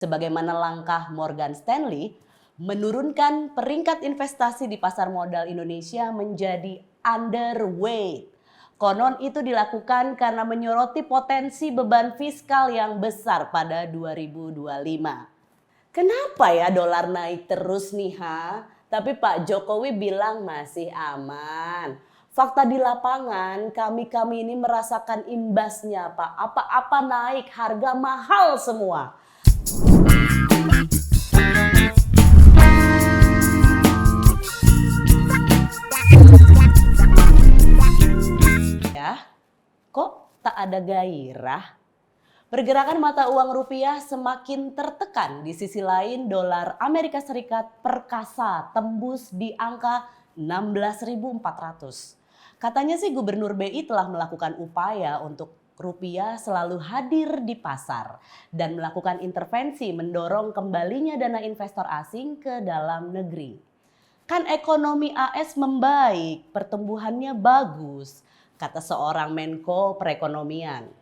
Sebagaimana langkah Morgan Stanley menurunkan peringkat investasi di pasar modal Indonesia menjadi underweight. Konon itu dilakukan karena menyoroti potensi beban fiskal yang besar pada 2025. Kenapa ya dolar naik terus nih Tapi Pak Jokowi bilang masih aman. Fakta di lapangan kami ini merasakan imbasnya Pak. Apa-apa naik, harga mahal semua. Kok tak ada gairah? Pergerakan mata uang rupiah semakin tertekan. Di sisi lain dolar Amerika Serikat perkasa tembus di angka 16.400. Katanya sih Gubernur BI telah melakukan upaya untuk rupiah selalu hadir di pasar dan melakukan intervensi mendorong kembalinya dana investor asing ke dalam negeri. Kan ekonomi AS membaik, pertumbuhannya bagus, kata seorang Menko Perekonomian.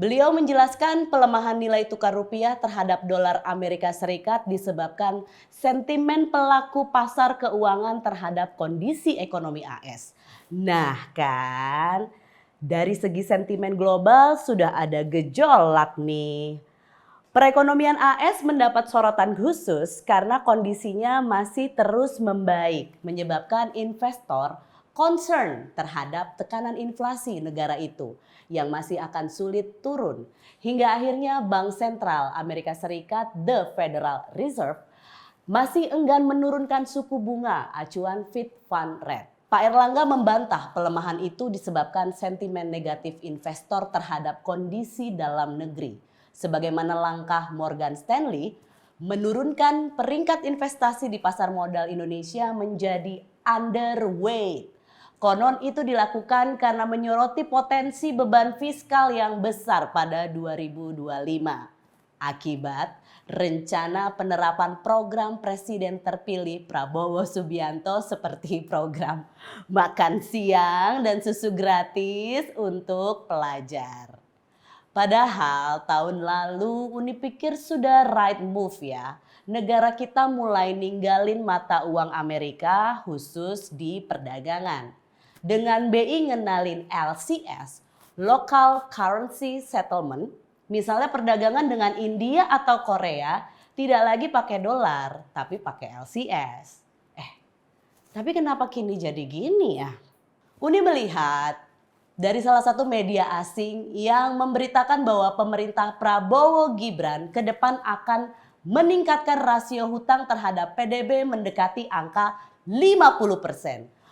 Beliau menjelaskan pelemahan nilai tukar rupiah terhadap dolar Amerika Serikat disebabkan sentimen pelaku pasar keuangan terhadap kondisi ekonomi AS. Nah kan, dari segi sentimen global sudah ada gejolak nih. Perekonomian AS mendapat sorotan khusus karena kondisinya masih terus membaik, menyebabkan investor concern terhadap tekanan inflasi negara itu yang masih akan sulit turun. Hingga akhirnya Bank Sentral Amerika Serikat, The Federal Reserve, masih enggan menurunkan suku bunga acuan Fed Fund Rate. Pak Erlangga membantah pelemahan itu disebabkan sentimen negatif investor terhadap kondisi dalam negeri. Sebagaimana langkah Morgan Stanley menurunkan peringkat investasi di pasar modal Indonesia menjadi underweight. Konon itu dilakukan karena menyoroti potensi beban fiskal yang besar pada 2025. Akibat rencana penerapan program Presiden terpilih Prabowo Subianto seperti program makan siang dan susu gratis untuk pelajar. Padahal tahun lalu Uni pikir sudah right move ya. Negara kita mulai ninggalin mata uang Amerika khusus di perdagangan. Dengan BI ngenalin LCS, Local Currency Settlement, misalnya perdagangan dengan India atau Korea tidak lagi pakai dolar tapi pakai LCS. Tapi kenapa kini jadi gini ya? Uni melihat dari salah satu media asing yang memberitakan bahwa pemerintah Prabowo Gibran ke depan akan meningkatkan rasio hutang terhadap PDB mendekati angka 50%.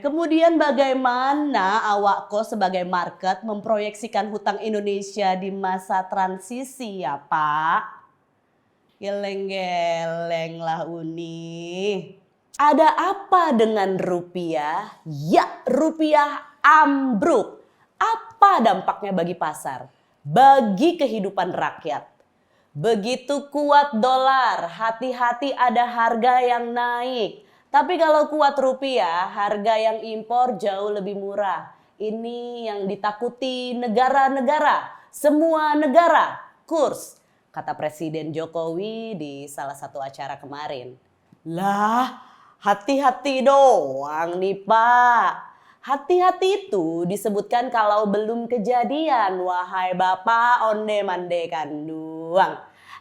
Kemudian bagaimana awakko sebagai market memproyeksikan hutang Indonesia di masa transisi ya Pak? Geleng-geleng lah Uni. Ada apa dengan rupiah? Ya, rupiah ambruk. Apa dampaknya bagi pasar? Bagi kehidupan rakyat? Begitu kuat dolar, hati-hati ada harga yang naik. Tapi kalau kuat rupiah, harga yang impor jauh lebih murah. Ini yang ditakuti negara-negara, semua negara, kurs, kata Presiden Jokowi di salah satu acara kemarin. Lah, hati-hati doang nih Pak. Hati-hati itu disebutkan kalau belum kejadian, wahai Bapak onde-mandekan doang.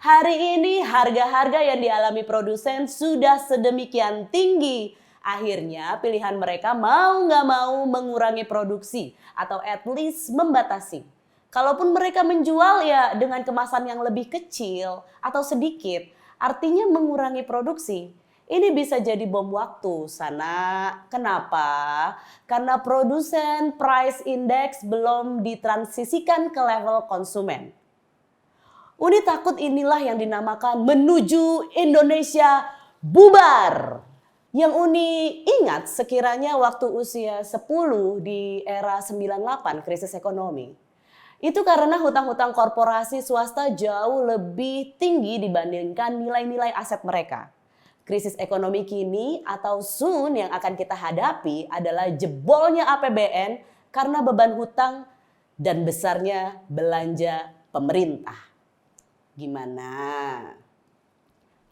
Hari ini harga-harga yang dialami produsen sudah sedemikian tinggi. Akhirnya pilihan mereka mau nggak mau mengurangi produksi atau at least membatasi. Kalaupun mereka menjual ya dengan kemasan yang lebih kecil atau sedikit, artinya mengurangi produksi. Ini bisa jadi bom waktu sana. Kenapa? Karena produsen price index belum ditransisikan ke level konsumen. Uni takut inilah yang dinamakan menuju Indonesia bubar. Yang Uni ingat sekiranya waktu usia 10 di era 98 krisis ekonomi. Itu karena hutang-hutang korporasi swasta jauh lebih tinggi dibandingkan nilai-nilai aset mereka. Krisis ekonomi kini atau soon yang akan kita hadapi adalah jebolnya APBN karena beban hutang dan besarnya belanja pemerintah. Gimana?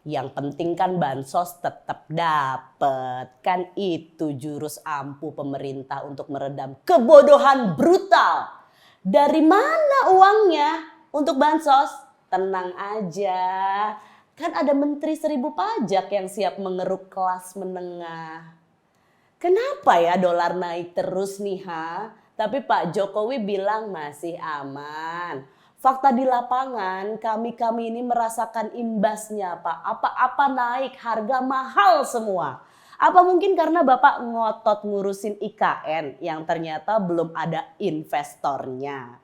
Yang penting kan bansos tetap dapet. Kan itu jurus ampuh pemerintah untuk meredam kebodohan brutal. Dari mana uangnya untuk bansos? Tenang aja. Kan ada Menteri 1000 Pajak yang siap mengeruk kelas menengah. Kenapa ya dolar naik terus nih Tapi Pak Jokowi bilang masih aman. Fakta di lapangan kami ini merasakan imbasnya Pak. Apa-apa naik, harga mahal semua. Apa mungkin karena Bapak ngotot ngurusin IKN yang ternyata belum ada investornya.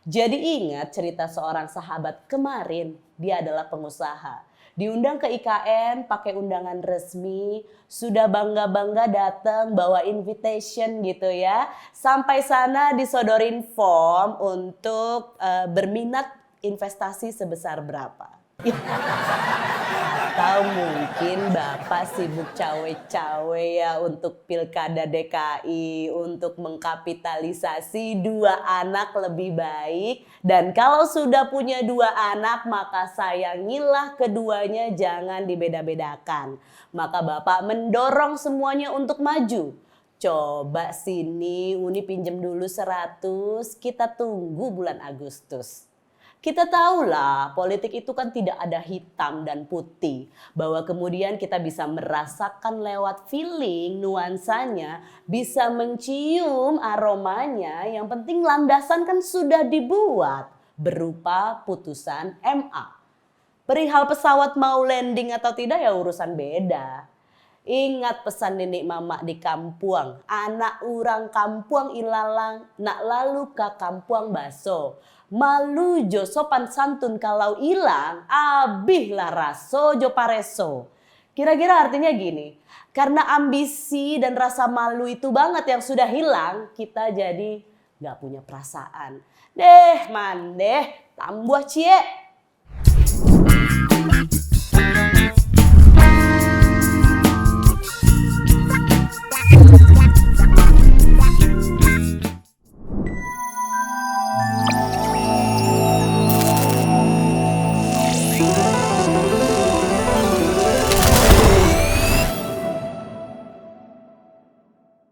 Jadi ingat cerita seorang sahabat kemarin, dia adalah pengusaha. Diundang ke IKN pakai undangan resmi, sudah bangga-bangga datang bawa invitation gitu ya. Sampai sana disodorin form untuk berminat investasi sebesar berapa. Atau mungkin Bapak sibuk cawe-cawe ya untuk pilkada DKI, untuk mengkapitalisasi 2 anak lebih baik. Dan kalau sudah punya 2 anak maka sayangilah keduanya, jangan dibeda-bedakan. Maka Bapak mendorong semuanya untuk maju. Coba sini Uni pinjam dulu 100, kita tunggu bulan Agustus. Kita tahulah politik itu kan tidak ada hitam dan putih. Bahwa kemudian kita bisa merasakan lewat feeling, nuansanya, bisa mencium aromanya. Yang penting landasan kan sudah dibuat berupa putusan MA. Perihal pesawat mau landing atau tidak ya urusan beda. Ingat pesan nenek mama di kampuang, anak urang kampuang ilalang, nak lalu ke kampuang baso. Malu jo sopan santun kalau hilang, abih lah raso jo pareso. Kira-kira artinya gini, karena ambisi dan rasa malu itu banget yang sudah hilang, kita jadi gak punya perasaan. Deh mandeh, tambah cie.